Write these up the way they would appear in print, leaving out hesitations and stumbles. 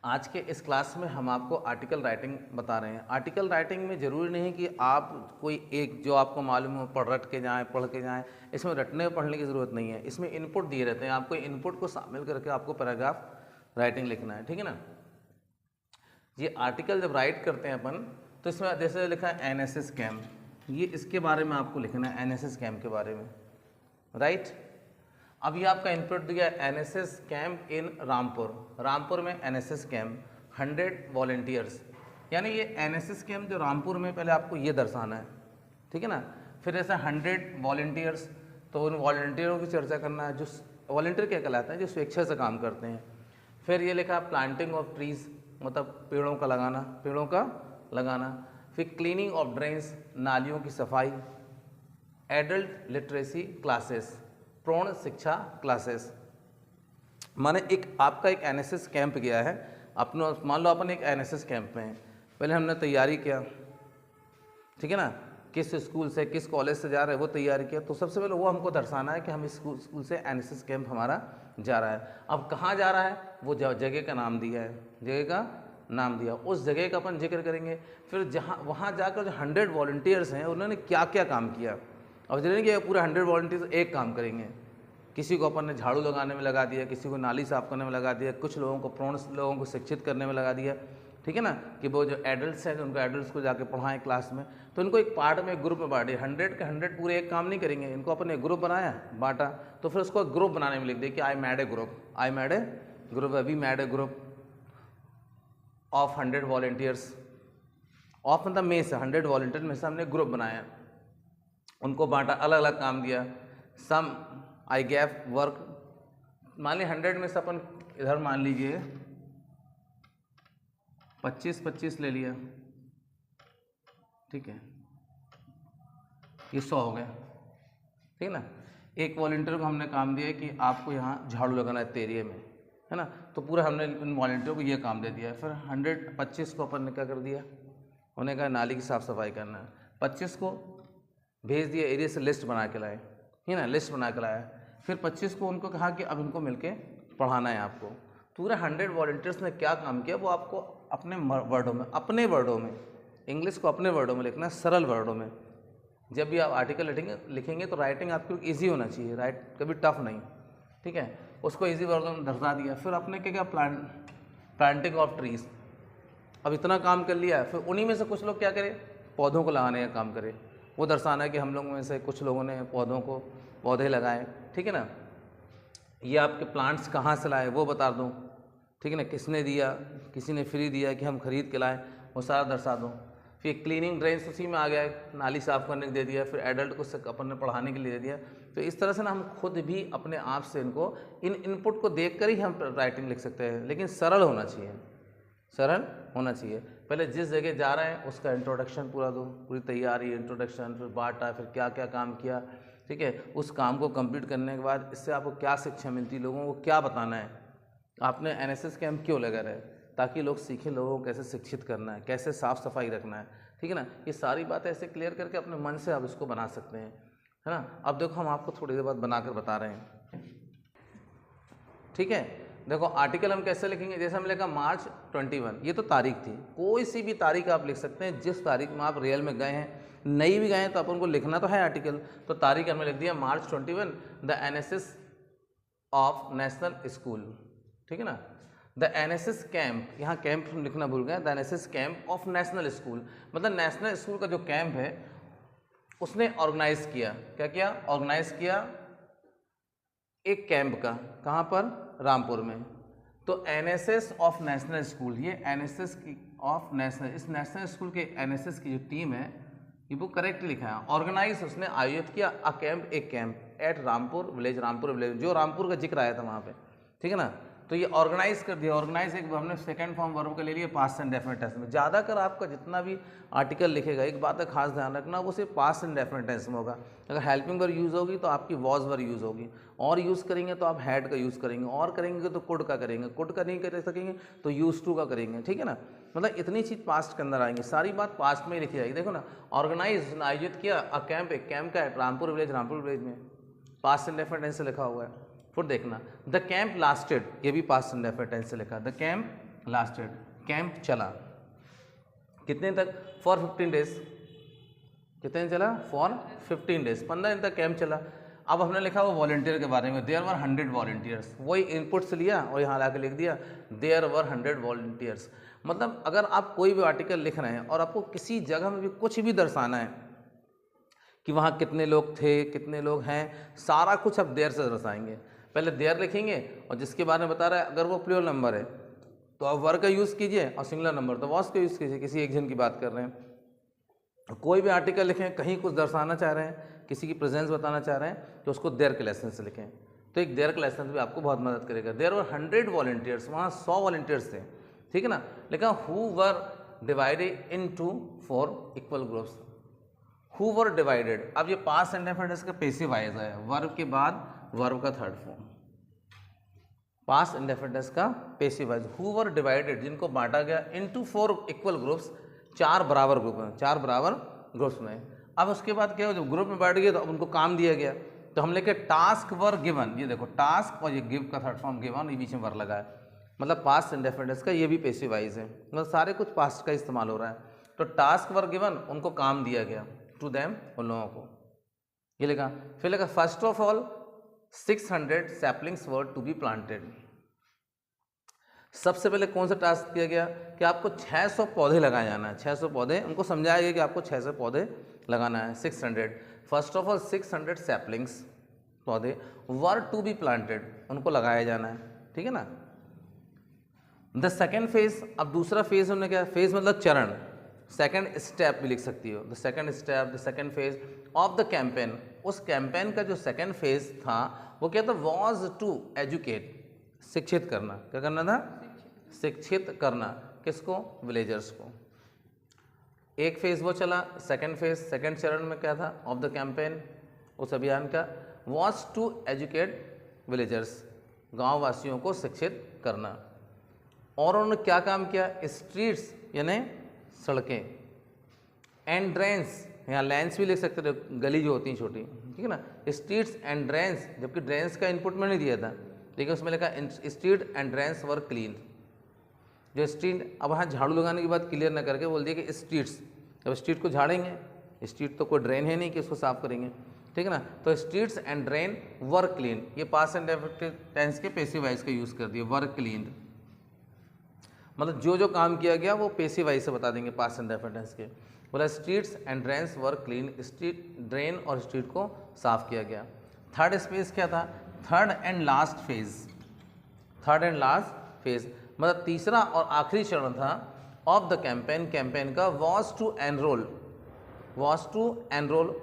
आज के इस क्लास में हम आपको आर्टिकल राइटिंग बता रहे हैं। आर्टिकल राइटिंग में ज़रूरी नहीं कि आप कोई एक जो आपको मालूम हो रट के जाएँ, पढ़ के जाएँ। इसमें रटने पढ़ने की ज़रूरत नहीं है। इसमें इनपुट दिए रहते हैं, आपको इनपुट को शामिल करके आपको पैराग्राफ राइटिंग लिखना है, ठीक है ना। ये आर्टिकल जब राइट करते हैं अपन, तो इसमें जैसे लिखा है एनएसएस कैंप, ये इसके बारे में आपको लिखना है, एनएसएस कैंप के बारे में, राइट। अब ये आपका इनपुट दिया NSS camp in Rampur, Rampur में एनएसएस कैंप 100 वॉलंटियर्स, यानी ये एनएसएस कैंप जो रामपुर में, पहले आपको ये दर्शाना है, ठीक है ना। फिर ऐसा 100 वॉलंटियर्स, तो उन वॉलंटियरों की चर्चा करना है। जो वॉलंटियर क्या कहलाते हैं, जो स्वेच्छा से काम करते हैं। फिर ये लिखा प्लांटिंग ऑफ ट्रीज, मतलब पेड़ों का लगाना, पेड़ों का लगाना। फिर क्लीनिंग ऑफ ड्रेन्स, नालियों की सफाई। एडल्ट लिटरेसी क्लासेस, प्रौढ़ शिक्षा क्लासेस। माने एक आपका एक एनएसएस कैंप गया है, अपने मान लो अपन एक एनएसएस कैंप में हैं, पहले हमने तैयारी किया, ठीक है ना, किस स्कूल से किस कॉलेज से जा रहे हैं वो तैयारी किया। तो सबसे पहले वो हमको दर्शाना है कि हम इस स्कूल से एनएसएस कैंप हमारा जा रहा है। अब कहाँ जा रहा है, वो जगह का नाम दिया है, जगह का नाम दिया, उस जगह का अपन जिक्र करेंगे। फिर जहाँ वहाँ जाकर जो 100 वॉलंटियर्स हैं उन्होंने क्या क्या काम किया। अब जरूरी नहीं कि पूरे 100 वॉलंटियर्स एक काम करेंगे, किसी को अपन ने झाड़ू लगाने में लगा दिया, किसी को नाली साफ करने में लगा दिया, कुछ लोगों को प्रौढ़ लोगों को शिक्षित करने में लगा दिया, ठीक है ना, कि वो जो एडल्ट्स हैं उनको एडल्ट्स को जाके पढ़ाएं क्लास में। तो इनको एक पार्ट में ग्रुप में बांटे, 100 के 100 पूरे एक काम नहीं करेंगे, इनको अपन एक ग्रुप बनाया, बांटा। तो फिर उसको ग्रुप बनाने में लिख दिया कि I made a group, I made a group, we made a group of 100 volunteers, of मतलब में से 100 वॉलंटियर में से हमने ग्रुप बनाया, उनको बांटा, अलग अलग काम दिया। सम आई गैव वर्क, मान ली 100 में से अपन इधर मान लीजिए 25-25 ले लिया, ठीक है, ये 100 हो गया, ठीक है ना। एक वॉलंटियर को हमने काम दिया कि आपको यहाँ झाड़ू लगाना है एरिया में, है ना, तो पूरा हमने उन वॉलंटियर को ये काम दे दिया। फिर 125 को अपन ने क्या कर दिया, उन्हें कहा नाली की साफ़ सफाई करना है, 25 को भेज दिया एरिया से लिस्ट बना के लाए, है ना, लिस्ट बना के लाया। फिर 25 को उनको कहा कि अब इनको मिलके पढ़ाना है आपको। पूरे 100 वॉलंटियर्स ने क्या काम किया वो आपको अपने वर्डों में, इंग्लिश को अपने वर्डों में लिखना है, सरल वर्डों में। जब भी आप आर्टिकल लिखेंगे तो राइटिंग आपको ईजी होना चाहिए, राइट, कभी टफ नहीं, ठीक है। उसको ईजी वर्डों में दर्शा दिया। फिर आपने क्या क्या प्लांटिंग ऑफ ट्रीज, अब इतना काम कर लिया। फिर उन्हीं में से कुछ लोग क्या करें, पौधों को लगाने का काम करें, वो दर्शाना है कि हम लोगों में से कुछ लोगों ने पौधे लगाए, ठीक है ना। ये आपके प्लांट्स कहाँ से लाए वो बता दूँ, ठीक है ना, किसने दिया, किसी ने फ्री दिया कि हम खरीद के लाए, वो सारा दर्शा दूँ। फिर क्लीनिंग ड्रेन्स उसी में आ गया, नाली साफ़ करने के दे दिया। फिर एडल्ट को अपन ने पढ़ाने के लिए दे दिया। तो इस तरह से ना हम खुद भी अपने आप से इनको इनपुट को देख कर ही हम राइटिंग लिख सकते हैं, लेकिन सरल होना चाहिए, सरल होना चाहिए। पहले जिस जगह जा रहे हैं उसका इंट्रोडक्शन पूरा दो, पूरी तैयारी, इंट्रोडक्शन, फिर बांटा, फिर क्या क्या काम किया, ठीक है। उस काम को कंप्लीट करने के बाद इससे आपको क्या शिक्षा मिलती, लोगों को क्या बताना है, आपने एनएसएस कैंप क्यों लगा रहे, ताकि लोग सीखें लोगों को कैसे शिक्षित करना है, कैसे साफ़ सफाई रखना है, ठीक है ना। ये सारी बातें ऐसे क्लियर करके अपने मन से आप इसको बना सकते हैं, है ना। अब देखो हम आपको थोड़ी देर बाद बनाकर बता रहे हैं, ठीक है। देखो आर्टिकल हम कैसे लिखेंगे, जैसे हम लिखा मार्च 21, ये तो तारीख थी, कोई सी भी तारीख आप लिख सकते हैं जिस तारीख में आप रियल में गए हैं, नई भी गए हैं तो अपन को लिखना तो है आर्टिकल। तो तारीख हमने लिख दिया मार्च 21, the NSS of national school, ठीक है ना। द एनएसएस कैंप, यहाँ कैंप हम लिखना भूल गए, the NSS camp of national school, मतलब नेशनल स्कूल का जो कैंप है उसने ऑर्गेनाइज किया, क्या किया, ऑर्गेनाइज किया एक कैंप का, कहाँ पर, रामपुर में। तो एनएसएस ऑफ नेशनल स्कूल, ये एनएसएस ऑफ नेशनल, इस नेशनल स्कूल के एनएसएस की जो टीम है ये वो करेक्ट लिखा है, ऑर्गेनाइज, उसने आयोजित किया अ कैंप, एक camp at Rampur village, Rampur village, जो रामपुर का जिक्र आया था वहाँ पे, ठीक है ना। तो ये ऑर्गेनाइज कर दिया, ऑर्गेनाइज एक हमने सेकंड फॉर्म वर्ब का ले लिया पास्ट इंडेफिनिट टेंस में। ज़्यादातर आपका जितना भी आर्टिकल लिखेगा, एक बात का खास ध्यान रखना, वो सिर्फ पास्ट इंडेफिनिट टेंस में होगा। अगर हेल्पिंग वर्ब यूज़ होगी तो आपकी वॉज वर्ब यूज़ होगी, और यूज़ करेंगे तो आप हैड का यूज़ करेंगे, और करेंगे तो कुड का करेंगे, कुड का नहीं कर सकेंगे तो यूज टू का करेंगे, ठीक है ना। मतलब इतनी चीज़ पास्ट के अंदर आएंगी, सारी बात पास्ट में ही लिखी जाएगी। देखो ना, ऑर्गेनाइज, आयोजित किया अ कैंप, एक कैंप का है रामपुर विलेज, रामपुर विलेज में पास्ट इंडेफिनिट टेंस से लिखा हुआ है। फिर देखना द कैंप लास्टेड, ये भी पास्ट इंडेफिनिट टेंस से लिखा, द कैंप लास्टेड, कैंप चला कितने तक, फॉर 15 डेज, कितने दिन चला, फॉर 15 डेज, 15 दिन तक कैंप चला। अब हमने लिखा वो वॉलंटियर के बारे में, देयर वर 100 वॉलंटियर्स, वही इनपुट से लिया और यहाँ ला के लिख दिया देयर वर 100 वॉलंटियर्स। मतलब अगर आप कोई भी आर्टिकल लिख रहे हैं और आपको किसी जगह में भी कुछ भी दर्शाना है कि वहाँ कितने लोग थे, कितने लोग हैं, सारा कुछ आप देयर से दर्शाएंगे। पहले देयर लिखेंगे और जिसके बारे में बता रहा है अगर वो प्लूरल नंबर है तो आप वर का यूज़ कीजिए, और सिंगुलर नंबर तो वॉस का यूज़ कीजिए, किसी एक जन की बात कर रहे हैं। कोई भी आर्टिकल लिखें, कहीं कुछ दर्शाना चाह रहे हैं, किसी की प्रेजेंस बताना चाह रहे हैं, तो उसको देयर के लेसन से लिखें। तो एक देयर का लेसन भी आपको बहुत मदद करेगा। देयर वर 100 वॉलंटियर्स, वहाँ 100 वॉलंटियर्स थे, ठीक है ना। लेकिन who were divided into 4 equal groups, who were divided. अब ये पास्ट इंडेफिनिट का पैसिव वॉइस है, वर्ब के बाद वर्ब का थर्ड फॉर्म, पास्ट इंडेफिनिट का passive voice. Who were divided, जिनको बांटा गया इनटू 4 इक्वल ग्रुप्स, 4 बराबर ग्रुप में, 4 बराबर ग्रुप्स में। अब उसके बाद क्या हो, जब ग्रुप में बांट गए तो अब उनको काम दिया गया, तो हम लेके टास्क वर गिवन, ये देखो टास्क और ये गिव का थर्ड फॉर्म गिवन, ये बीच में वर लगा है, मतलब पास्ट इंडेफिनिट का ये भी पैसिव वॉइस है, मतलब सारे कुछ पास्ट का इस्तेमाल हो रहा है। तो टास्क वर गिवन, उनको काम दिया गया, टू देम, उन लोगों को, ये लिखा। फिर लिखा first of all 600 saplings were to be planted. सबसे पहले कौन सा टास्क दिया गया कि आपको 600 पौधे लगाए जाना है, 600 पौधे, उनको समझाया गया कि आपको 600 पौधे लगाना है। 600, फर्स्ट ऑफ ऑल 600 सैपलिंग्स, पौधे, वर टू बी प्लांटेड, उनको लगाया जाना है, ठीक है ना। द सेकेंड फेज, अब दूसरा फेज हमने क्या, फेज मतलब चरण, सेकेंड स्टेप भी लिख सकती हो, the second step, the second phase of the campaign. उस कैंपेन का जो सेकेंड फेज था वो क्या था, वॉज टू एजुकेट, शिक्षित करना, क्या करना था, शिक्षित करना, किसको, विलेजर्स को। एक फेज वो चला, सेकेंड फेज, सेकेंड चरण में क्या था ऑफ द कैंपेन, उस अभियान का, वॉज टू एजुकेट विलेजर्स, गांव वासियों को शिक्षित करना। और उन्होंने क्या काम किया, स्ट्रीट्स यानी सड़कें, एंड ड्रेन्स, यहाँ लैंड्स भी लिख सकते थे, गली जो होती हैं छोटी, ठीक है ना, स्ट्रीट्स एंड ड्रेन्स, जबकि ड्रेन्स का इनपुट में नहीं दिया था, लेकिन उसमें लिखा street and drains were clean. जो स्ट्रीट, अब वहाँ झाड़ू लगाने की बात क्लियर ना करके बोल दिया कि स्ट्रीट्स, जब स्ट्रीट को झाड़ेंगे, स्ट्रीट तो कोई ड्रेन है नहीं कि उसको साफ करेंगे, ठीक है ना। तो streets and drain were clean, ये पास्ट इंडेफिनिट टेंस के पैसिव वॉइस का यूज़ कर दिया, वर क्लीन, मतलब जो जो काम किया गया वो पैसिव वॉइस से बता देंगे पास्ट इंडेफिनिट टेंस के। बोला streets and drains were clean, street, drain और स्ट्रीट को साफ किया गया। थर्ड स्पेस क्या था, third and last phase, third and last phase मतलब तीसरा और आखिरी चरण था ऑफ द कैंपेन, कैंपेन का, was to enrol, was to enrol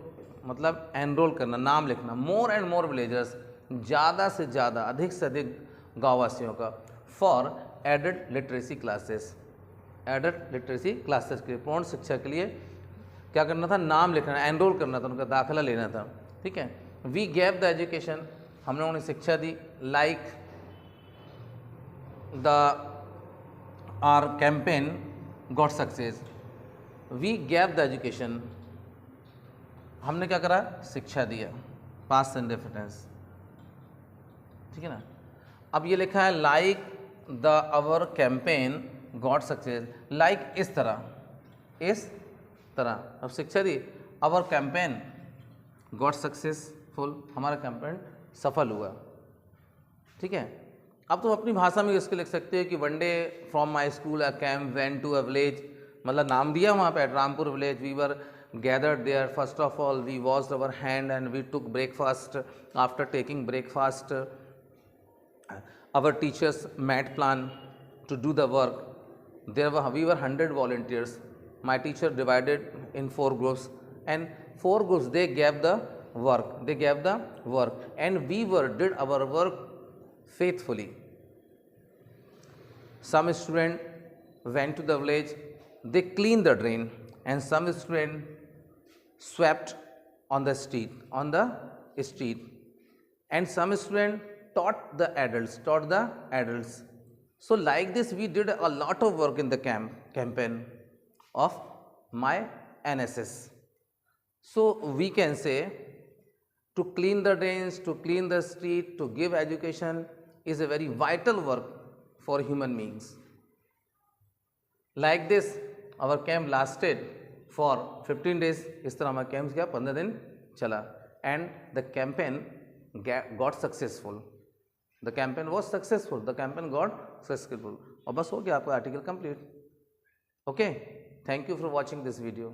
मतलब एनरोल करना, नाम लिखना, मोर एंड मोर विलेजर्स, ज़्यादा से ज़्यादा, अधिक से अधिक गाँववासियों का, for aided literacy classes, aided literacy classes के लिए, पूर्ण शिक्षा के लिए क्या करना था, नाम लिखना, एनरोल करना था, उनका दाखिला लेना था, ठीक है। वी गैव द एजुकेशन, हमने उन्हें शिक्षा दी, like the are campaign got success, we gave the education, हमने क्या करा, शिक्षा दिया, पास्ट इंडेफिनिट, ठीक है ना। अब ये लिखा है like the our campaign got success, like इस तरह, इस तरह, अब शिक्षा दी, आवर कैंपेन गॉट सक्सेसफुल, हमारा कैंपेन सफल हुआ, ठीक है। अब तुम अपनी भाषा में इसके लिख सकते हो कि one day from my school a camp went to a village, मतलब नाम दिया वहाँ पे Rampur village, we were gathered there, first of all we washed our hand and we took breakfast, after taking breakfast our teachers made plan to do the work, there were we were 100 volunteers, my teacher divided in 4 groups and 4 groups they gave the work and we were did our work faithfully. Some student went to the village, they cleaned the drain and some student swept on the street and some student taught the adults. So like this we did a lot of work in the campaign of my NSS. So we can say to clean the drains, to clean the street, to give education is a very vital work for human beings. Like this our camp lasted for 15 days। इस तरह हमारा camp क्या 15 दिन चला and the campaign got successful. The campaign was successful, the campaign got successful. और बस हो गया आपका article complete. Okay, thank you for watching this video.